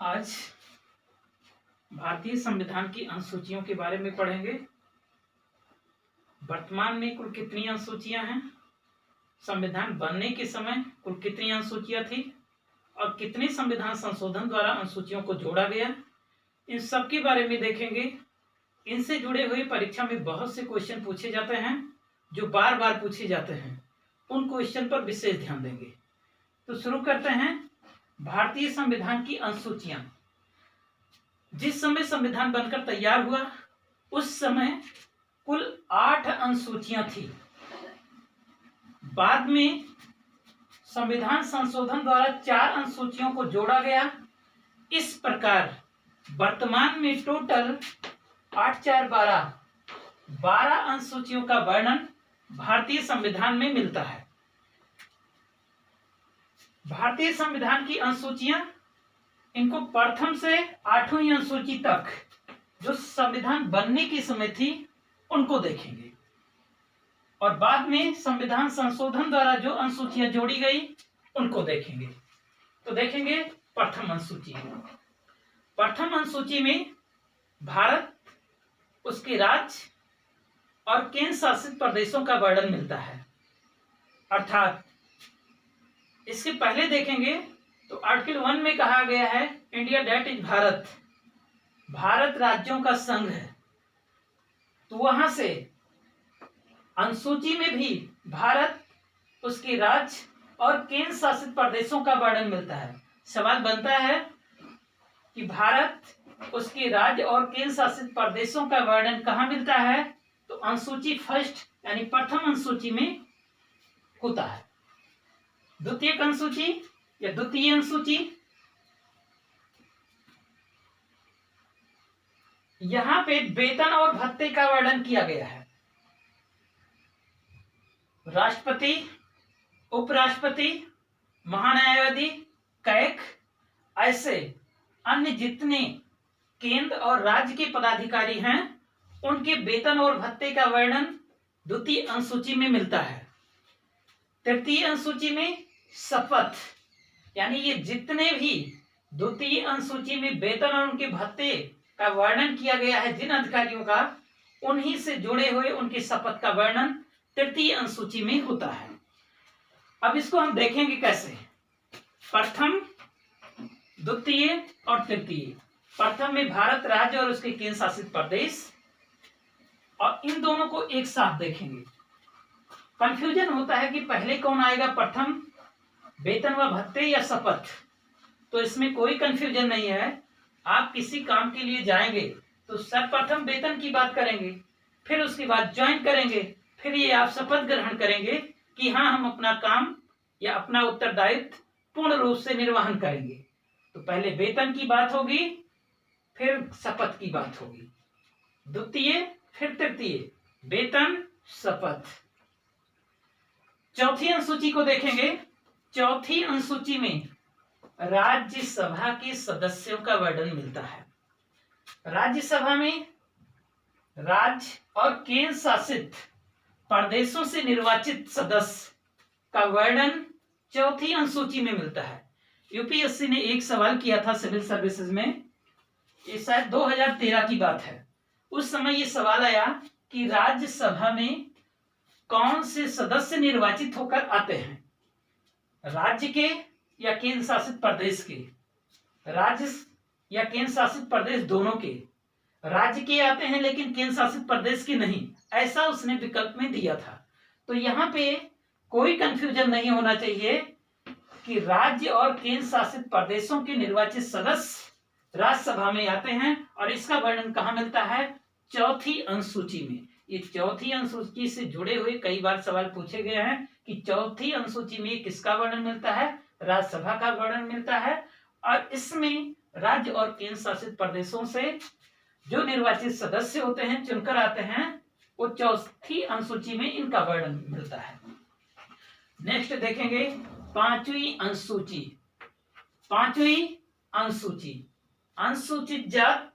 आज भारतीय संविधान की अनुसूचियों के बारे में पढ़ेंगे। वर्तमान में कुल कितनी अनुसूचियां हैं, संविधान बनने के समय कुल कितनी अनुसूचियां थी और कितने संविधान संशोधन द्वारा अनुसूचियों को जोड़ा गया, इन सब के बारे में देखेंगे। इनसे जुड़े हुए परीक्षा में बहुत से क्वेश्चन पूछे जाते हैं जो बार बार पूछे जाते हैं, उन क्वेश्चन पर विशेष ध्यान देंगे। तो शुरू करते हैं। भारतीय संविधान की अनुसूचियां। जिस समय संविधान बनकर तैयार हुआ उस समय कुल 8 अनुसूचियां थी। बाद में संविधान संशोधन द्वारा 4 अनुसूचियों को जोड़ा गया। इस प्रकार वर्तमान में टोटल 8 4 12 अनुसूचियों का वर्णन भारतीय संविधान में मिलता है। भारतीय संविधान की अनुसूचियां, इनको प्रथम से 8वीं अनुसूची तक जो संविधान बनने के समय थी उनको देखेंगे और बाद में संविधान संशोधन द्वारा जो अनुसूचियां जोड़ी गई उनको देखेंगे। तो देखेंगे प्रथम अनुसूची। प्रथम अनुसूची में भारत, उसके राज्य और केंद्र शासित प्रदेशों का वर्णन मिलता है। अर्थात इसके पहले देखेंगे तो आर्टिकल 1 में कहा गया है India that is Bharat, Bharat राज्यों का संघ है। तो वहां से अनुसूची में भी भारत, उसके राज्य और केंद्र शासित प्रदेशों का वर्णन मिलता है। सवाल बनता है कि भारत, उसके राज्य और केंद्र शासित प्रदेशों का वर्णन कहां मिलता है, तो अनुसूची फर्स्ट यानी प्रथम अनुसूची में होता है। द्वितीय अनुसूची या द्वितीय अनुसूची, यहां पे वेतन और भत्ते का वर्णन किया गया है। राष्ट्रपति, उपराष्ट्रपति, महान्यायवादी, कैग, ऐसे अन्य जितने केंद्र और राज्य के पदाधिकारी हैं उनके वेतन और भत्ते का वर्णन द्वितीय अनुसूची में मिलता है। तृतीय अनुसूची में शपथ, यानी ये जितने भी द्वितीय अनुसूची में वेतन और उनके भत्ते का वर्णन किया गया है जिन अधिकारियों का, उन्हीं से जुड़े हुए उनकी शपथ का वर्णन तृतीय अनुसूची में होता है। अब इसको हम देखेंगे कैसे। प्रथम, द्वितीय और तृतीय। प्रथम में भारत राज्य और उसके केंद्र शासित प्रदेश, और इन दोनों को एक साथ देखेंगे। कंफ्यूजन होता है कि पहले कौन आएगा, प्रथम वेतन व भत्ते या शपथ। तो इसमें कोई कंफ्यूजन नहीं है। आप किसी काम के लिए जाएंगे तो सर्वप्रथम वेतन की बात करेंगे, फिर उसके बाद ज्वाइन करेंगे, फिर ये आप शपथ ग्रहण करेंगे कि हाँ, हम अपना काम या अपना उत्तरदायित्व पूर्ण रूप से निर्वहन करेंगे। तो पहले वेतन की बात होगी, फिर शपथ की बात होगी। द्वितीय फिर तृतीय, वेतन, शपथ। चौथी अनुसूची को देखेंगे। चौथी अनुसूची में राज्यसभा के सदस्यों का वर्णन मिलता है। राज्यसभा में राज्य और केंद्र शासित प्रदेशों से निर्वाचित सदस्य का वर्णन चौथी अनुसूची में मिलता है। यूपीएससी ने एक सवाल किया था सिविल सर्विसेज में, ये शायद 2013 की बात है। उस समय ये सवाल आया कि राज्यसभा में कौन से सदस्य निर्वाचित होकर आते हैं, राज्य के या केंद्र शासित प्रदेश के। राज्य या केंद्र शासित प्रदेश दोनों के, राज्य के आते हैं लेकिन केंद्र शासित प्रदेश के नहीं, ऐसा उसने विकल्प में दिया था। तो यहाँ पे कोई कंफ्यूजन नहीं होना चाहिए कि राज्य और केंद्र शासित प्रदेशों के निर्वाचित सदस्य राज्यसभा में आते हैं, और इसका वर्णन कहाँ मिलता है, चौथी अनुसूची में। ये चौथी अनुसूची से जुड़े हुए कई बार सवाल पूछे गए हैं कि चौथी अनुसूची में किसका वर्णन मिलता है, राज्यसभा का वर्णन मिलता है। और इसमें राज्य और केंद्र शासित प्रदेशों से जो निर्वाचित सदस्य होते हैं, चुनकर आते हैं, वो चौथी अनुसूची में इनका वर्णन मिलता है। नेक्स्ट देखेंगे पांचवी अनुसूची। पांचवी अनुसूची, अनुसूचित जाति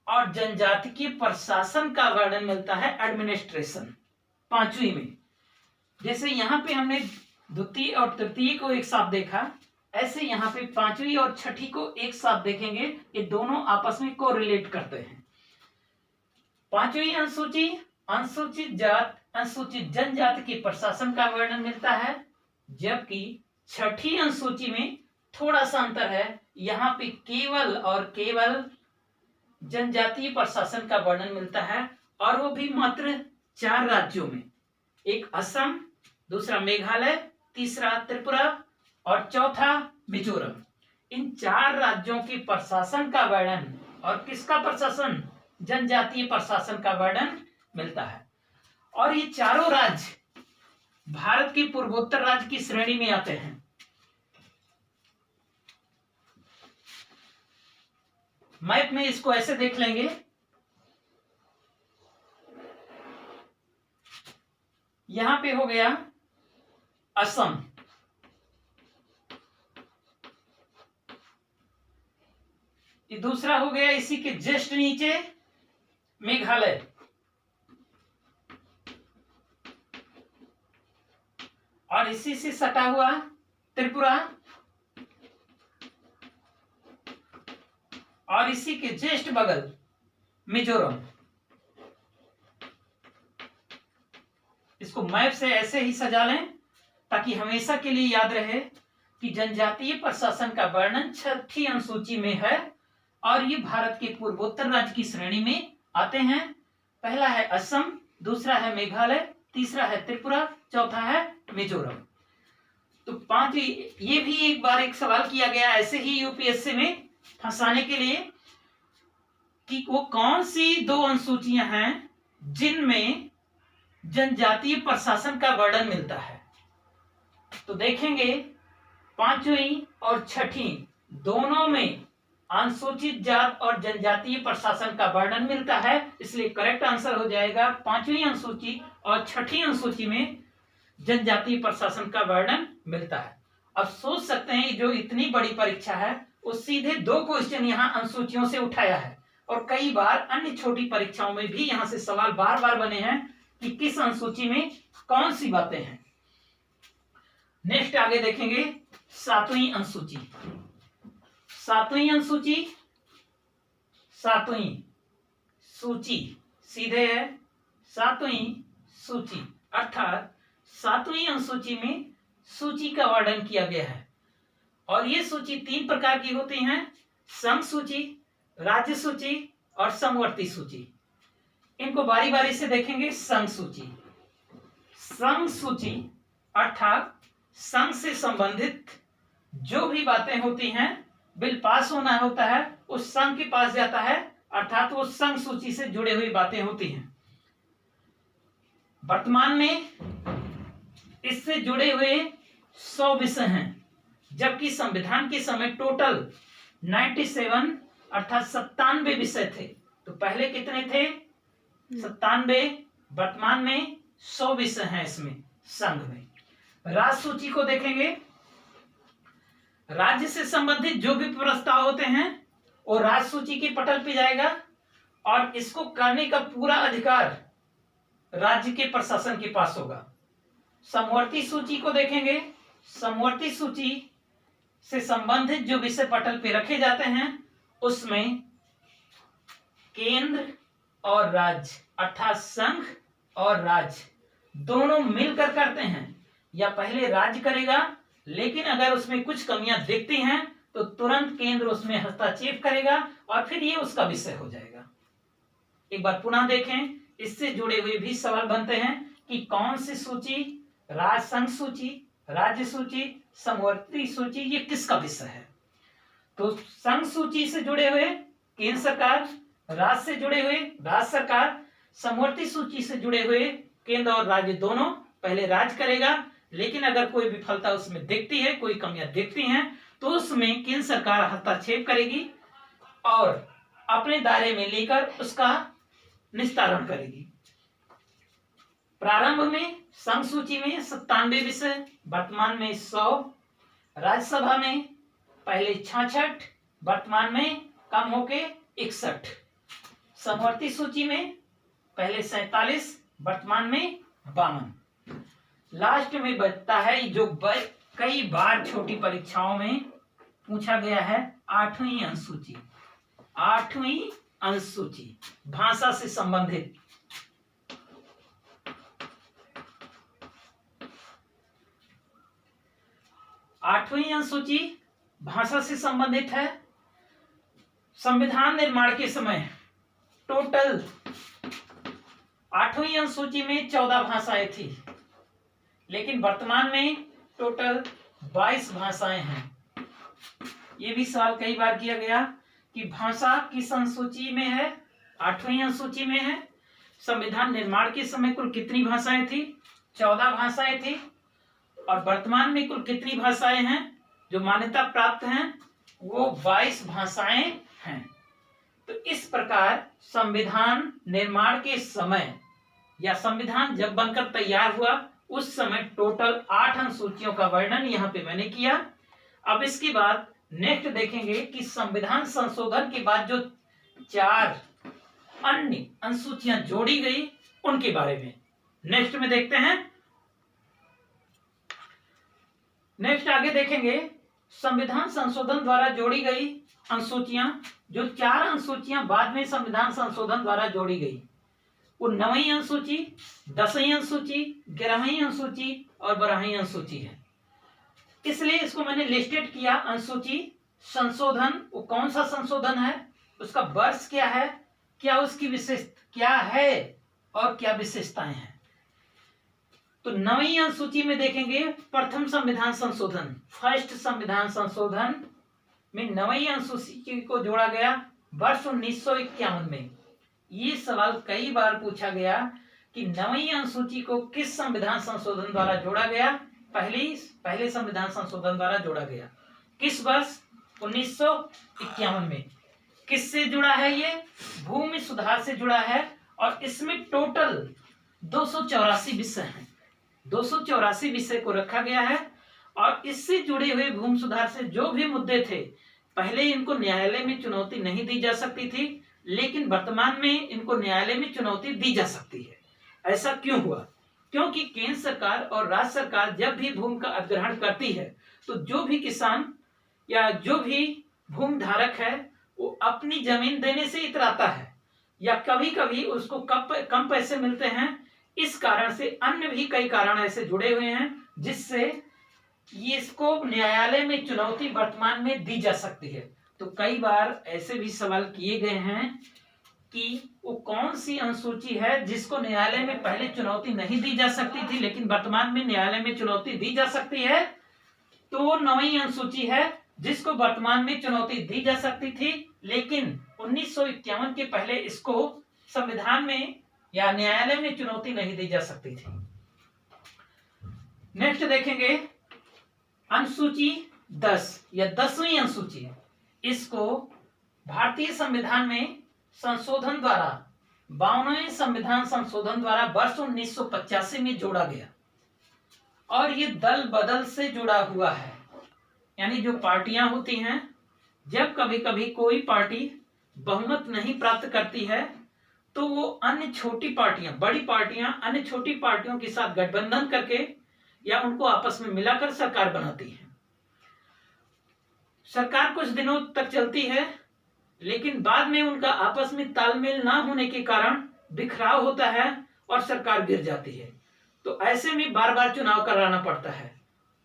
और जनजाति के प्रशासन का वर्णन मिलता है, एडमिनिस्ट्रेशन, पांचवी में। जैसे यहाँ पे हमने द्वितीय और तृतीय को एक साथ देखा, ऐसे यहाँ पे पांचवी और छठी को एक साथ देखेंगे, ये दोनों आपस में कोरिलेट करते हैं। पांचवी अनुसूची अनुसूचित जात अनुसूचित जनजाति के प्रशासन का वर्णन मिलता है, जबकि छठी अनुसूची में थोड़ा सा अंतर है, यहाँ पे केवल और केवल जनजातीय प्रशासन का वर्णन मिलता है, और वो भी मात्र 4 राज्यों में, एक असम, दूसरा मेघालय, तीसरा त्रिपुरा और चौथा मिजोरम। इन 4 राज्यों के प्रशासन का वर्णन और किसका प्रशासन, जनजातीय प्रशासन का वर्णन मिलता है। और ये चारों राज्य भारत के पूर्वोत्तर राज्य की श्रेणी में आते हैं। मैप में इसको ऐसे देख लेंगे, यहां पे हो गया असम, ये दूसरा हो गया इसी के जस्ट नीचे मेघालय, और इसी से सटा हुआ त्रिपुरा, और इसी के जस्ट बगल मिजोरम। इसको मैप से ऐसे ही सजा लें ताकि हमेशा के लिए याद रहे कि जनजातीय प्रशासन का वर्णन छठी अनुसूची में है, और ये भारत के पूर्वोत्तर राज्य की श्रेणी में आते हैं। पहला है असम, दूसरा है मेघालय, तीसरा है त्रिपुरा, चौथा है मिजोरम। तो 5, ये भी एक बार एक सवाल किया गया ऐसे ही यूपीएससी में फंसाने के लिए कि वो कौन सी 2 अनुसूचियां हैं जिनमें जनजातीय प्रशासन का वर्णन मिलता है। तो देखेंगे 5वीं और छठी दोनों में अनुसूचित जात और जनजातीय प्रशासन का वर्णन मिलता है, इसलिए करेक्ट आंसर हो जाएगा 5वीं अनुसूची और छठी अनुसूची में जनजातीय प्रशासन का वर्णन मिलता है। अब सोच सकते हैं जो इतनी बड़ी परीक्षा है वो सीधे 2 क्वेश्चन यहाँ अनुसूचियों से उठाया है, और कई बार अन्य छोटी परीक्षाओं में भी यहाँ से सवाल बार बार बने हैं कि किस अनुसूची में कौन सी बातें हैं। नेक्स्ट आगे देखेंगे 7वीं अनुसूची। 7वीं अनुसूची, 7वीं सूची सीधे है 7वीं सूची, अर्थात 7वीं अनुसूची में सूची का वर्णन किया गया है। और ये सूची 3 प्रकार की होती हैं, संघ सूची, राज्य सूची और समवर्ती सूची। इनको बारी बारी से देखेंगे। संघ सूची, संघ सूची अर्थात संघ से संबंधित जो भी बातें होती हैं, बिल पास होना होता है उस संघ के पास जाता है, अर्थात वो संघ सूची से जुड़े हुई बातें होती हैं। वर्तमान में इससे जुड़े हुए 100 विषय हैं, जबकि संविधान के समय टोटल 97 अर्थात 97 विषय थे। तो पहले कितने थे? 97। वर्तमान में 100 विषय हैं इसमें संघ में। राज्य सूची को देखेंगे। राज्य से संबंधित जो भी प्रस्ताव होते हैं वो राज्य सूची के पटल पे जाएगा, और इसको करने का पूरा अधिकार राज्य के प्रशासन के पास होगा। समवर्ती सूची को देखेंगे। समवर्ती सूची से संबंधित जो विषय पटल पे रखे जाते हैं उसमें केंद्र और राज्य अर्थात संघ और राज्य दोनों मिलकर करते हैं, या पहले राज्य करेगा, लेकिन अगर उसमें कुछ कमियां दिखती हैं तो तुरंत केंद्र उसमें हस्तक्षेप करेगा और फिर ये उसका विषय हो जाएगा। एक बार पुनः देखें, इससे जुड़े हुए भी सवाल बनते हैं कि कौन सी सूची, राज्य संघ सूची, राज्य सूची, समवर्ती सूची, ये किसका विषय है। तो संघ सूची से जुड़े हुए केंद्र सरकार, राज्य से जुड़े हुए राज्य सरकार, समवर्ती सूची से जुड़े हुए केंद्र और राज्य दोनों पहले राज्य करेगा, लेकिन अगर कोई विफलता उसमें दिखती है, कोई कमियां दिखती हैं, तो उसमें केंद्र सरकार हस्तक्षेप करेगी और अपने दायरे में लेकर उसका निस्तारण करेगी। प्रारंभ में संघ सूची में 97 विषय, वर्तमान में 100, राज्यसभा में पहले 66, वर्तमान में कम होके 61, समवर्ती सूची में पहले 47, वर्तमान में 52। लास्ट में बचता है जो कई बार छोटी परीक्षाओं में पूछा गया है 8वीं अनुसूची। 8वीं अनुसूची भाषा से संबंधित। आठवीं अनुसूची भाषा से संबंधित है। संविधान निर्माण के समय टोटल 8वीं अनुसूची में 14 भाषाएं थी, लेकिन वर्तमान में टोटल 22 भाषाएं हैं। ये भी सवाल कई बार किया गया कि भाषा किस अनुसूची में है, 8वीं अनुसूची में है। संविधान निर्माण के समय कुल कितनी भाषाएं थी? 14 भाषाएं थी। और वर्तमान में कुल कितनी भाषाएं हैं जो मान्यता प्राप्त हैं? वो 22 भाषाएं हैं। तो इस प्रकार संविधान निर्माण के समय या संविधान जब बनकर तैयार हुआ उस समय टोटल 8 अनुसूचियों का वर्णन यहाँ पे मैंने किया। अब इसके बाद नेक्स्ट देखेंगे कि संविधान संशोधन के बाद जो 4 अन्य अनुसूचियां जोड़ी गई उनके बारे में नेक्स्ट में देखते हैं। नेक्स्ट आगे देखेंगे संविधान संशोधन द्वारा जोड़ी गई अनुसूचियां। जो 4 अनुसूचियां बाद में संविधान संशोधन द्वारा जोड़ी गई वो 9वीं अनुसूची, 10वीं अनुसूची, 11वीं अनुसूची और 12वीं अनुसूची है। इसलिए इसको मैंने लिस्टेड किया। अनुसूची संशोधन वो कौन सा संशोधन है, उसका वर्ष क्या है, क्या उसकी विशिष्ट क्या है और क्या विशेषताएं हैं। तो 9वीं अनुसूची में देखेंगे प्रथम संविधान संशोधन, फर्स्ट संविधान संशोधन में 9वीं अनुसूची को जोड़ा गया वर्ष 1951 में। ये सवाल कई बार पूछा गया कि 9वीं अनुसूची को किस संविधान संशोधन द्वारा जोड़ा गया? पहले संविधान संशोधन द्वारा जोड़ा गया। किस वर्ष? 1951 में। किससे जुड़ा है? ये भूमि सुधार से जुड़ा है और इसमें टोटल 284 विषय हैं। 284 विषय को रखा गया है और इससे जुड़े हुए भूमि सुधार से जो भी मुद्दे थे पहले इनको न्यायालय में चुनौती नहीं दी जा सकती थी, लेकिन वर्तमान में इनको न्यायालय में चुनौती दी जा सकती है। ऐसा क्यों हुआ? क्योंकि केंद्र सरकार और राज्य सरकार जब भी भूमि का अधिग्रहण करती है तो जो भी किसान या जो भी भूमि धारक है वो अपनी जमीन देने से इतराता है या कभी कभी उसको कम पैसे मिलते हैं। इस कारण से अन्य भी कई कारण ऐसे जुड़े हुए हैं जिससे ये इसको न्यायालय में चुनौती वर्तमान में दी जा सकती है। तो कई बार ऐसे भी सवाल किए गए हैं कि वो कौन सी अनुसूची है जिसको न्यायालय में पहले चुनौती नहीं दी जा सकती थी लेकिन वर्तमान में न्यायालय में चुनौती दी जा सकती है। तो वो 9वीं अनुसूची है जिसको वर्तमान में चुनौती दी जा सकती थी, लेकिन 1951 के पहले इसको संविधान में या न्यायालय में चुनौती नहीं दी जा सकती थी। नेक्स्ट देखेंगे अनुसूची 10 या 10वीं अनुसूची। इसको भारतीय संविधान में संशोधन द्वारा 52वें संविधान संशोधन द्वारा वर्ष 1985 में जोड़ा गया और ये दल बदल से जुड़ा हुआ है। यानी जो पार्टियां होती हैं, जब कभी कभी कोई पार्टी बहुमत नहीं प्राप्त करती है तो वो अन्य छोटी पार्टियां, बड़ी पार्टियां अन्य छोटी पार्टियों के साथ गठबंधन करके या उनको आपस में मिलाकर सरकार बनाती है। सरकार कुछ दिनों तक चलती है लेकिन बाद में उनका आपस में तालमेल ना होने के कारण बिखराव होता है और सरकार गिर जाती है। तो ऐसे में बार बार चुनाव कराना पड़ता है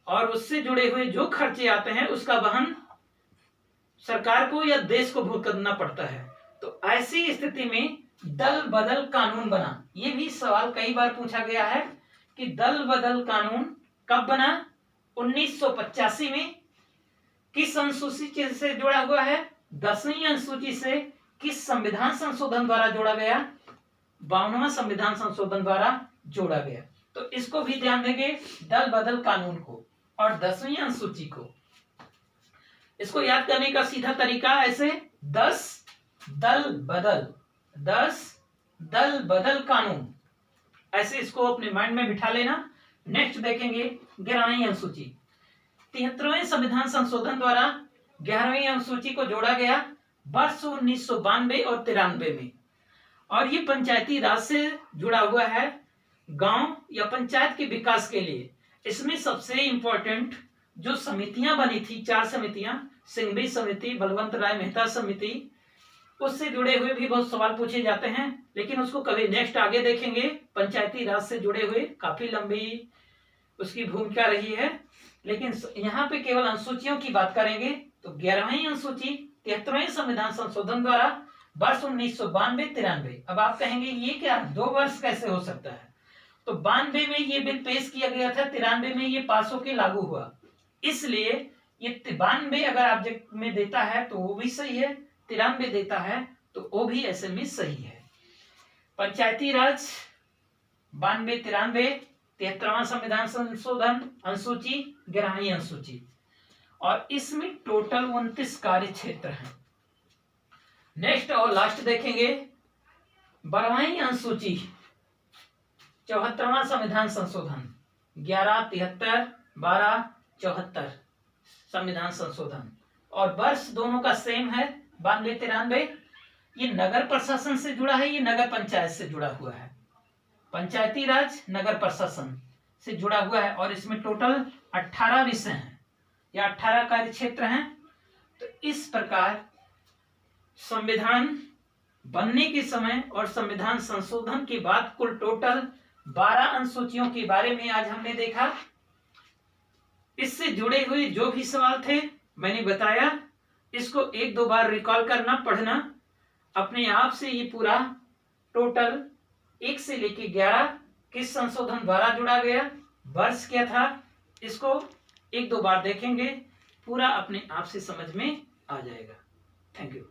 और उससे जुड़े हुए जो खर्चे आते हैं उसका वहन सरकार को या देश को भुगतना पड़ता है। तो ऐसी स्थिति में दल बदल कानून बना। ये भी सवाल कई बार पूछा गया है कि दल बदल कानून कब बना? 1985 में। किस अनुसूची से जुड़ा हुआ है? 10वीं अनुसूची से। किस संविधान संशोधन द्वारा जोड़ा गया? 52वां संविधान संशोधन द्वारा जोड़ा गया। तो इसको भी ध्यान देंगे, दल बदल कानून को और 10वीं अनुसूची को। इसको याद करने का सीधा तरीका ऐसे 10 दल बदल कानून, ऐसे इसको अपने माइंड में बिठा लेना। नेक्स्ट देखेंगे 11वीं अनुसूची। 73वें संविधान संशोधन द्वारा 11वीं अनुसूची को जोड़ा गया वर्ष 1992 और 93 में और ये पंचायती राज से जुड़ा हुआ है, गांव या पंचायत के विकास के लिए। इसमें सबसे इंपॉर्टेंट जो समितियां बनी थी, 4 समितियां, सिंघवी समिति, बलवंत राय मेहता समिति, उससे जुड़े हुए भी बहुत सवाल पूछे जाते हैं, लेकिन उसको कभी नेक्स्ट आगे देखेंगे। पंचायती राज से जुड़े हुए काफी लंबी उसकी भूमिका रही है, लेकिन यहाँ पे केवल अनुसूचियों की बात करेंगे। तो 11वीं अनुसूची 73वें संविधान संशोधन द्वारा वर्ष 1992-93। अब आप कहेंगे ये क्या 2 वर्ष कैसे हो सकता है? तो 92 में ये बिल पेश किया गया था, 93 में ये पास होकर लागू हुआ, इसलिए ये 92 अगर ऑब्जेक्ट में देता है तो वो भी सही है, 93 देता है तो वो भी ऐसे में सही है। पंचायती राज 92-93, 73वां संविधान संशोधन, अनुसूची 11वीं अनुसूची, और इसमें टोटल 29 कार्य क्षेत्र हैं। नेक्स्ट और लास्ट देखेंगे 12वीं अनुसूची, 74वां संविधान संशोधन, 11, 73, 12, 74 संविधान संशोधन, और वर्ष दोनों का सेम है 92-93। ये नगर प्रशासन से जुड़ा है, ये नगर पंचायत से जुड़ा हुआ है। पंचायती राज नगर प्रशासन से जुड़ा हुआ है, और इसमें टोटल 18 विषय हैं या 18 कार्य क्षेत्र हैं। तो इस प्रकार संविधान बनने के समय और संविधान संशोधन के बाद कुल टोटल 12 अनुसूचियों के बारे में आज हमने देखा। इससे जुड़े हुए जो भी सवाल थे मैंने बताया, इसको 1-2 बार रिकॉल करना, पढ़ना, अपने आप से ये पूरा टोटल 1 से लेके 11 किस संशोधन द्वारा जुड़ा गया, वर्ष क्या था, इसको 1-2 बार देखेंगे, पूरा अपने आप से समझ में आ जाएगा। Thank you.